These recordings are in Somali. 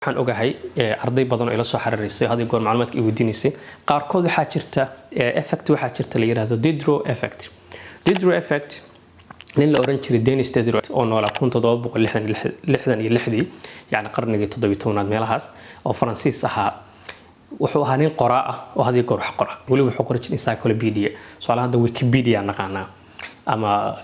waxaan ogahay arday badan oo ila soo xariirisay hadii goor macluumaadka ay weydiinaysay qaarkood waxa jirta effect waxa jirta la yiraahdo Diderot effect nin la oran jiray Denis Diderot oo noolaa 1766 yani qarnigii 17aad meelahaas oo Faransiis ahaa wuxuu ahaa nin qoraa ah oo hadii goor wax qora wali wuxuu qoray encyclopedia su'aalaha Wikipedia naqaana ama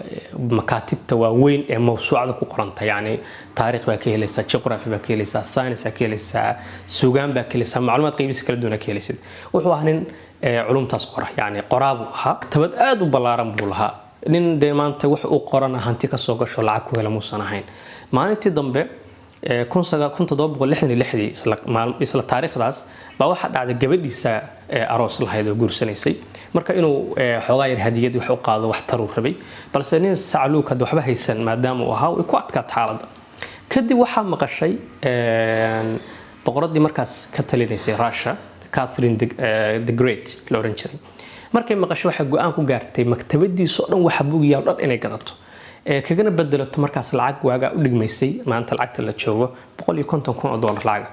makaatibta waaweyn ee mawsuucada ku qoranta yani taariikh baa ka helaysa geography baa ka helaysa science baa ka helaysa suugaan baa ka helaysa macluumaad qaybis kala duwan ka helaysa wuxuu ahaa nin culumtaas qora yani qoraabu ahaa tabad aad u balaaran buu lahaa nin deemaanta wax uu qorana hanti ka soo gasho lacag ku hela muusan ahayn maalintii dambe 1766 isla taariikhdaas baa waxa dhacday gabadhiisa aroos lahayd oo guursanaysay marka inuu xoogaa yar hadiyad wax u qaado wax taru rabay balse nin sacluuk had waxba haysan maadaama uu ahaa ku adkaat xaaladda kadib waxa maqashay boqoradii markaas ka talinaysay Russia Catherine the Great la oran jiray markay maqashay waxa go'aan ku gaartay maktabadiisa oo dhan waxa buugiyaa dhan inay gadato kagana bedelato markaas lacag waaga u dhigmaysay maanta lacagta la joogo $150,000 lacag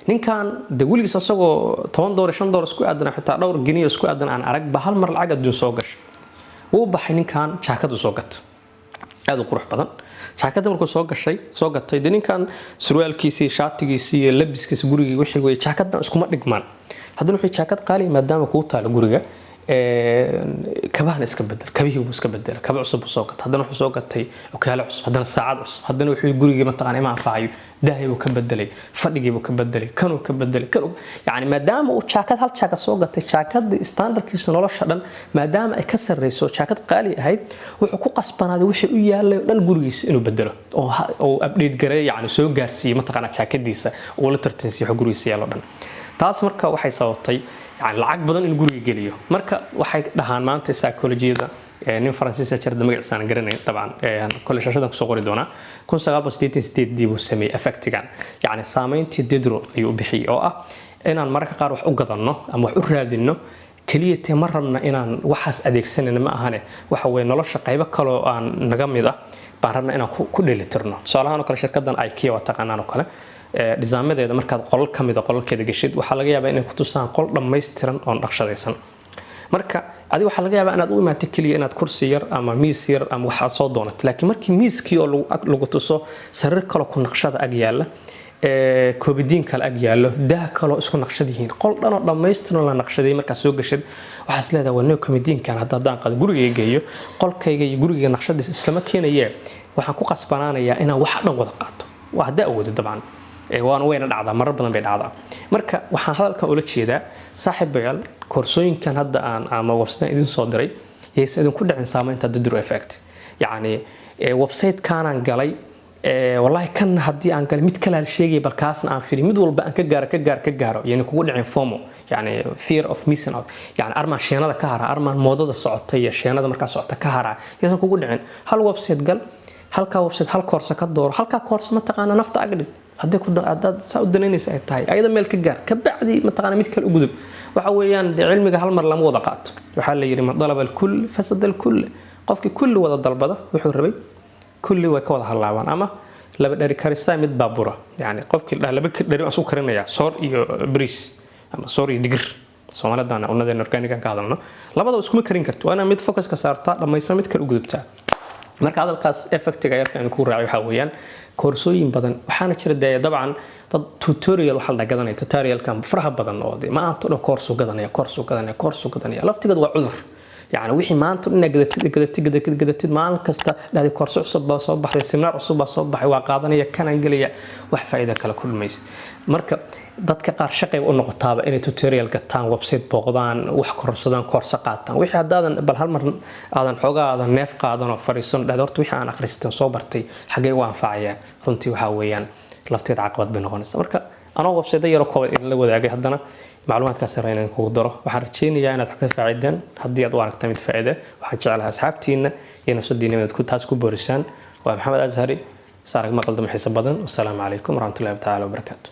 ninkan de wiligiis asagoo $10 isku aadan xitaa dhowr geniyo isku aadan aan arag ba hal mar lacag adduun soo gashay wuu baxay ninkan jaakad soo gatay aad u qurux badan jaakada markuu soo gatay de ninkan surwaalkiisii shaatigiisii iyo labiskiisa guriga wixii way jaakadan iskuma dhigmaan haddana wixii jaakad qaali maadaama ku taalo guriga kabahana iska bedel kabihii uu iska bedel kaba cusub soo gatay haddana wuxuu soo gatay okaalo cusub haddana saacad cusub haddana wuxuu guriga ma taqaan ima anfaayo daahay uu ka bedelay fadhigii uu ka bedelay kanuu ka bedelay kan yani maadaama uu jaakad hal jaakad soo gatay jaakada standardkiisa nolosha dhan maadaama ay ka sareyso jaakad qaali ahayd wuxuu ku qasbanaaday wixii u yaalay dhan gurigiisa inuu bedelo oo update gareeyo yani soo gaarsiiyay ma taqaan jaakadiisa oo la tartansiyo gurigiisa yaalo dhan taas marka waxay sababtay يعني lacag badan in guriga geliyo marka waxay dhahaan maanta psychology-da nin Faransiis ah jirda magaciisa aan garanay taban kole shashada ku soo qori doona 1988 dib u sameeyay effectigan yani saameyntii Diderot ayuu bixiyay oo ah inaan marka qaar wax u gadano ama wax u raadino kaliya tii marrabna inaan waxaas adeegsanayna ma ahane waxa way nolosha qayb kale oo aan naga mid ah baan rabnaa inaan ku dheelitirno su'aalahan kale shirkadan IKEA waa taqaanaan oo kale nidaamadeeda markaad qolal kamid ah qolalkeeda gashid waxa laga yaabaa inay ku tusaan qol dhameystiran oo naqshadaysan marka adiga waxa laga yaabaa inaad u imaatay kaliya inaad kursi yar ama miis yar ama waxa soo doonato laakiin markii miiskii oo lagu tuso sariir kale ku naqshada ag yaala koobidin kale ag yaalo daa kale isku naqshad yihiin qol dhan oo dhameystiran la naqshaday marka soo gashid waxa isleedahay waa noo koobidinkan haddaan qad guriga geeyo qolkayga iyo guriga naqshadiisa islama keenayee waxaan ku qasbanaanayaa inaan wax dhan wada qaato waa hadaa awoodo dabcan waan weyna dhacdaa marar badan bay dhacdaa marka waxaan hadalkan ula jeedaa saaxiibayaal koorsooyinkan hadda aan ama website idin soo diray yees idin ku dhicin saameynta Diderot effect yani website kaanaan galay wallahi kan hadii aan galay mid kale sheegay balkaasna aan fiiri mid walba aan ka gaaro yani kugu dhicin FOMO yani fear of missing out yani armaan sheenada ka hara armaan moodada socotay iyo sheenada marka socota ka hara yeesan kugu dhicin hal website gal halka website hal koorsa ka dooro halka koorsa ma taqaana nafta agdhig hadii ku dad soo daneynaysa ay tahay ayada meel ka gaar ka bacdi ma taqaana mid kale u gudub waxa weeyaan cilmiga hal mar lama wada qaato waxa la yiri madalab al-kull fasad al-kull qofki kulli wada dalbada wuxuu rabay kulli way ka wada halaabaan ama laba dhari karista mid baabura yani qofki laba dhari asu karinaya soor iyo bris ama soor iyo digir Soomaalidana unadeen organican ka hadalno labada isku karin karto waana mid focus ka saarta dhamaysan mid kale u gudubta marka hadalkaas effectiga yarkan ku raaciyo waxa weeyaan koorsooyin badan waxaana jira dabcan dad tutorial waxa la gadanay tutorialkan faraha badan oo ma aanto koorso gadanaya laftigeed waa cudur يعني wixii maanta in gadatid maalin kasta dhaadi koorso cusub baa soo baxay seminar cusub baa soo baxay waa qaadanaya kan angelaya wax faa'iido kala kulmaysid marka dadka qaar shaqay u noqotaaba inay tutorial gataan website booqdaan wax korsadaan koorso qaataan wixii hadaadan bal hal mar aadan xogaadan neef qaadan oo fariisan dhaad horta wixii aan akhristeen soo bartay xagee u anfacaya runtii waxa weeyaan lafteed caqabad bay noqonaysaa marka anoo website yar oo in la wadaagay hadana macluumaadkaas inaan ku daro waxaan rajeynayaa inaad ka faa'iideen hadii aad u aragtay mid faa'iido waxaan jecelahay asxaabtiina iyo nafsadiina inaad ku taas ku boorisaan waa Maxamed Azhari saarag maqal dum xiisa badan wassalaamu calaykum warahmatullaahi ta'ala wabarakaatuh